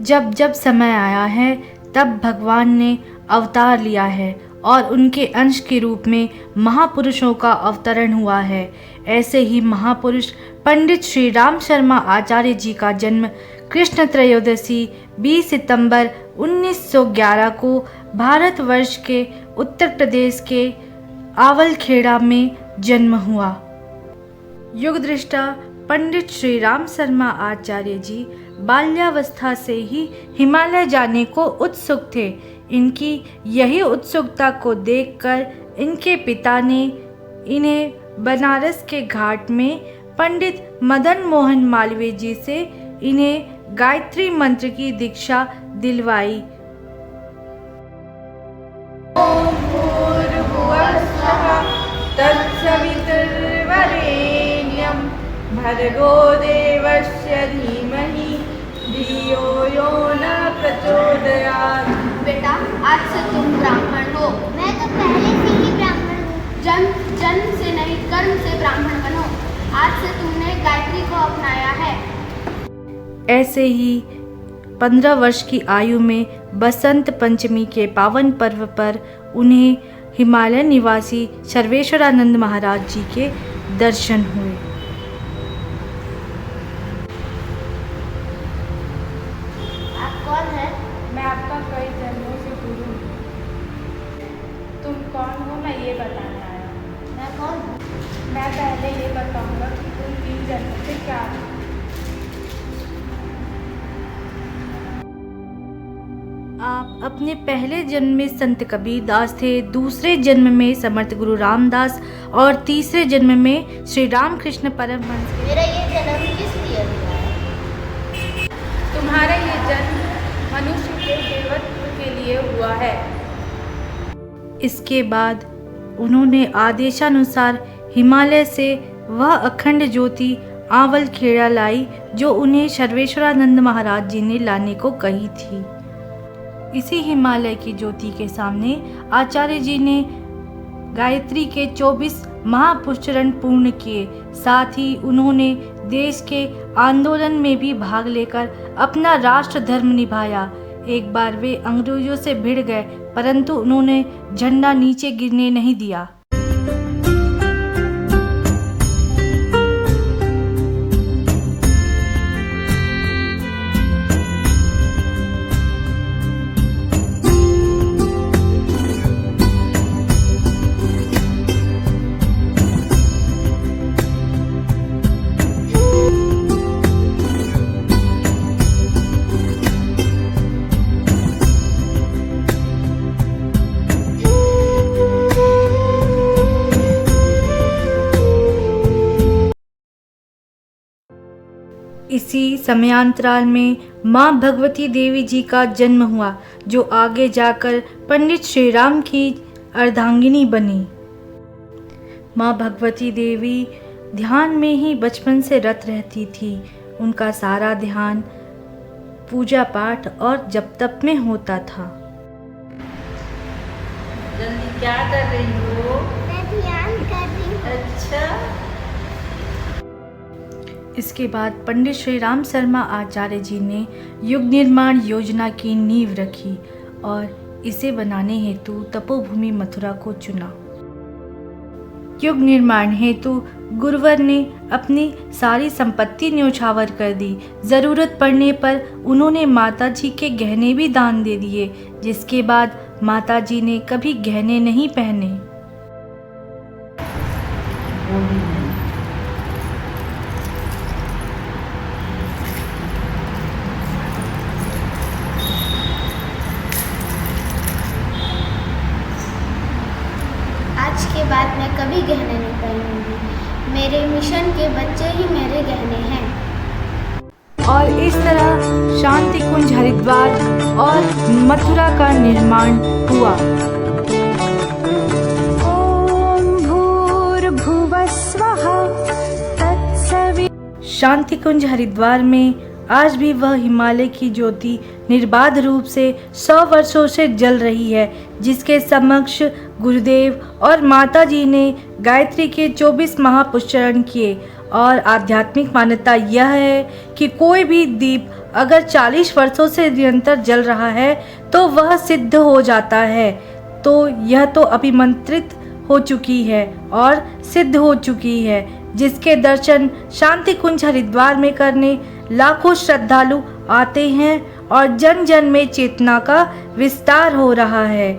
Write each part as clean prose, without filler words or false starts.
जब जब समय आया है तब भगवान ने अवतार लिया है और उनके अंश के रूप में महापुरुषों का अवतरण हुआ है। ऐसे ही महापुरुष पंडित श्री राम शर्मा आचार्य जी का जन्म कृष्ण त्रयोदशी 20 सितंबर 1911 को भारतवर्ष के उत्तर प्रदेश के आवलखेड़ा में जन्म हुआ। युगदृष्टा पंडित श्री राम शर्मा आचार्य जी बाल्यावस्था से ही हिमालय जाने को उत्सुक थे। इनकी यही उत्सुकता को देखकर इनके पिता ने इन्हें बनारस के घाट में पंडित मदन मोहन मालवीय जी से इन्हें गायत्री मंत्र की दीक्षा दिलवाई। ओम भूर्भुवः स्वः तत्सवितुर्वरेण्यं भर्गो देवस्य धीमहि धियो यो न प्रचोदयात्। बेटा, आज से तुम ब्राह्मण हो। मैं तो पहले से ही ब्राह्मण हूँ। जन्म से नहीं, कर्म से ब्राह्मण बनो। आज से तुमने गायत्री को अपनाया है। ऐसे ही 15 वर्ष की आयु में बसंत पंचमी के पावन पर्व पर उन्हें हिमालय निवासी सर्वेश्वरानंद महाराज जी के दर्शन हुए। आप कौन है? मैं आपका कई जन्मों से गुरु हूँ। तुम कौन हो, मैं ये बताने आया हूँ। मैं कौन हूँ? मैं पहले ये बताऊंगा कि तुम 3 जन्मों से क्या हो। आप अपने पहले जन्म में संत कबीर दास थे, दूसरे जन्म में समर्थ गुरु रामदास और तीसरे जन्म में श्री रामकृष्ण परमहंस। मेरा ये जन्म किस लिए हुआ है? तुम्हारा ये जन्म मनुष्य के देवत्व के लिए हुआ है। इसके बाद उन्होंने आदेशानुसार हिमालय से वह अखंड ज्योति आवलखेड़ा लाई जो उन्हें सर्वेश्वरानंद महाराज जी ने लाने को कही थी। इसी हिमालय की ज्योति के सामने आचार्य जी ने गायत्री के 24 महापुष्करण पूर्ण किए। साथ ही उन्होंने देश के आंदोलन में भी भाग लेकर अपना राष्ट्र धर्म निभाया। एक बार वे अंग्रेजों से भिड़ गए, परंतु उन्होंने झंडा नीचे गिरने नहीं दिया। इसी समयांतराल में माँ भगवती देवी जी का जन्म हुआ, जो आगे जाकर पंडित श्री राम की अर्धांगिनी बनी। माँ भगवती देवी ध्यान में ही बचपन से रत रहती थी। उनका सारा ध्यान पूजा पाठ और जप तप में होता था। जल्दी क्या कर रही हो? मैं ध्यान कर रही हूँ। अच्छा, इसके बाद पंडित श्री राम शर्मा आचार्य जी ने युग निर्माण योजना की नींव रखी और इसे बनाने हेतु तपोभूमि मथुरा को चुना। युग निर्माण हेतु गुरुवर ने अपनी सारी संपत्ति न्योछावर कर दी। जरूरत पड़ने पर उन्होंने माता जी के गहने भी दान दे दिए, जिसके बाद माता जी ने कभी गहने नहीं पहने। आज के बाद मैं कभी गहने नहीं पहनूंगी। मेरे मिशन के बच्चे ही मेरे गहने हैं। और इस तरह शांति कुंज हरिद्वार और मथुरा का निर्माण हुआ। ओम भूर्भुवः स्वः तत्सवितुर्वरेण्यं। शांति कुंज हरिद्वार में आज भी वह हिमालय की ज्योति निर्बाध रूप से 100 वर्षों से जल रही है, जिसके समक्ष गुरुदेव और माता जी ने गायत्री के 24 महापुष्करण किए। और आध्यात्मिक मान्यता यह है कि कोई भी दीप अगर 40 वर्षों से निरंतर जल रहा है तो वह सिद्ध हो जाता है। तो यह तो अभिमंत्रित हो चुकी है और सिद्ध हो चुकी है, जिसके दर्शन शांति कुंज हरिद्वार में करने लाखों श्रद्धालु आते हैं और जन जन में चेतना का विस्तार हो रहा है।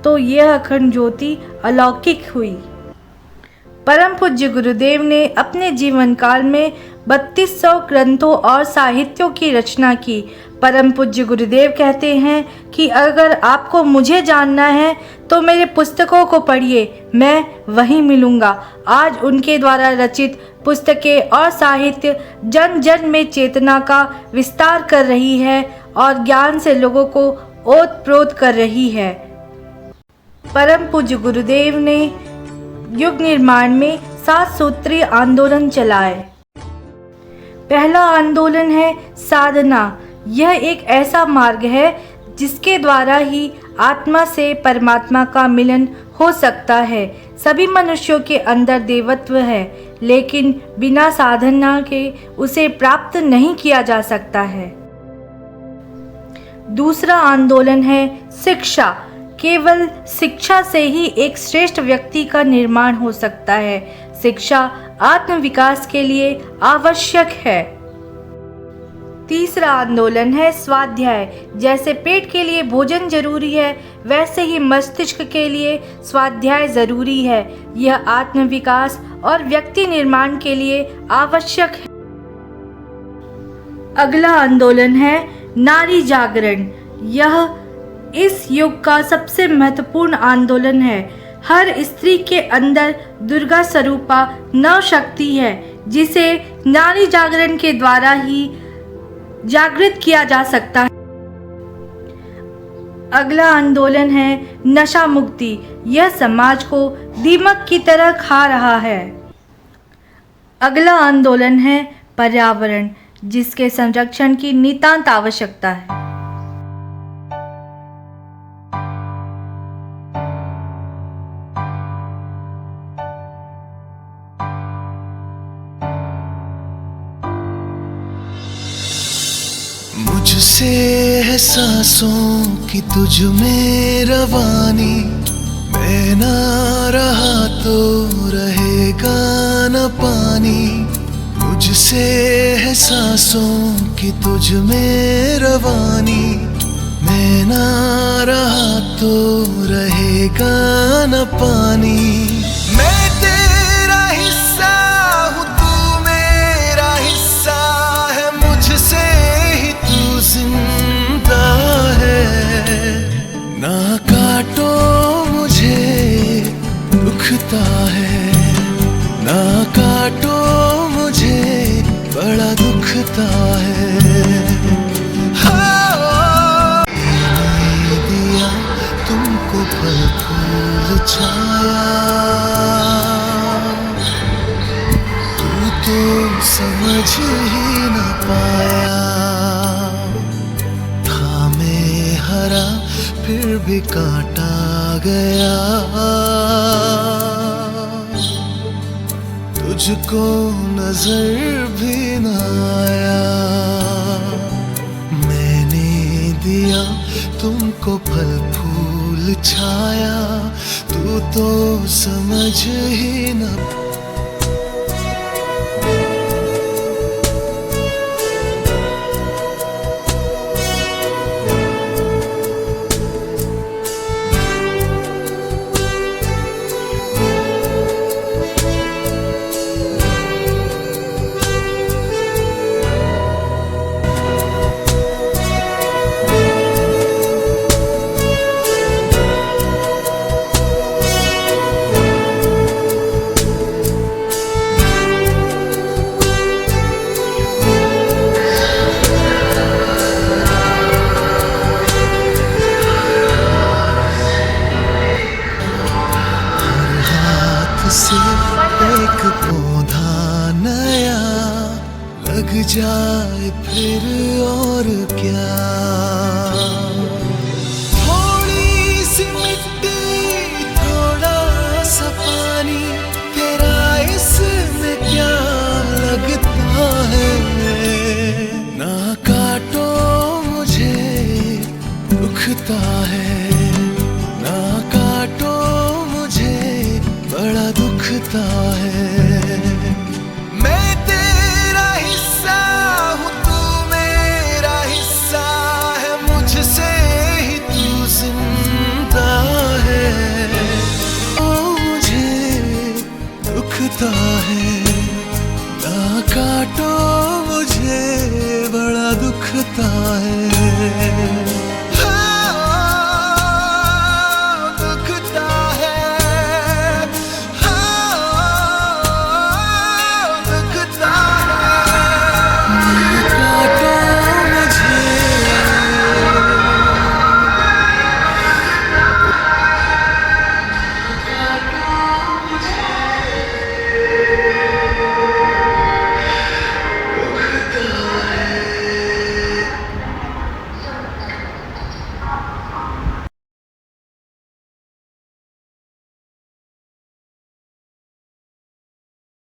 तो यह अखंड ज्योति अलौकिक हुई। परम पूज्य गुरुदेव ने अपने जीवन काल में 3200 ग्रंथों और साहित्यों की रचना की। परम पूज्य गुरुदेव कहते हैं कि अगर आपको मुझे जानना है तो मेरे पुस्तकों को पढ़िए, मैं वहीं मिलूँगा। आज उनके द्वारा रचित पुस्तकें और साहित्य जन जन में चेतना का विस्तार कर रही है और ज्ञान से लोगों को ओतप्रोत कर रही है। परम पूज्य गुरुदेव ने युग निर्माण में 7 सूत्रीय आंदोलन चलाए। पहला आंदोलन है साधना। यह एक ऐसा मार्ग है जिसके द्वारा ही आत्मा से परमात्मा का मिलन हो सकता है। सभी मनुष्यों के अंदर देवत्व है, लेकिन बिना साधना के उसे प्राप्त नहीं किया जा सकता है। दूसरा आंदोलन है शिक्षा। केवल शिक्षा से ही एक श्रेष्ठ व्यक्ति का निर्माण हो सकता है। शिक्षा आत्म विकास के लिए आवश्यक है। तीसरा आंदोलन है स्वाध्याय। जैसे पेट के लिए भोजन जरूरी है, वैसे ही मस्तिष्क के लिए स्वाध्याय जरूरी है। यह आत्म विकास और व्यक्ति निर्माण के लिए आवश्यक है। अगला आंदोलन है नारी जागरण। यह इस युग का सबसे महत्वपूर्ण आंदोलन है। हर स्त्री के अंदर दुर्गा स्वरूपा नव शक्ति है, जिसे नारी जागरण के द्वारा ही जागृत किया जा सकता है। अगला आंदोलन है नशा मुक्ति। यह समाज को दीमक की तरह खा रहा है। अगला आंदोलन है पर्यावरण, जिसके संरक्षण की नितांत आवश्यकता है। मुझसे है सांसों की तुझ में रवानी, मैं ना रहा तो रहेगा न पानी। मुझसे है सांसों की तुझ में रवानी, मैं ना रहा तो रहेगा न पानी। मैं तेरा हिस्सा हूँ, तू मेरा हिस्सा है, मुझसे ही तू जिंदा है। ना काटो मुझे दुखता है, ना काटो मुझे बड़ा दुखता है। हाँ, दिया तुमको फल फूल छाया, तू तो समझ ही न पाया। था मैं हरा फिर भी काटा गया, तुझको नजर भी न आया। मैंने दिया तुमको फल फूल छाया, तू तो समझ ही न। से एक पौधा नया लग जाए फिर और क्या। थोड़ी सी मिट्टी थोड़ा सा पानी, तेरा इसमें क्या लगता है। ना काटो दुखता है। मैं तेरा हिस्सा हूँ, तू मेरा हिस्सा है, मुझसे ही तू जिंदा है। ओ मुझे दुखता है, ना काटो मुझे बड़ा दुखता है।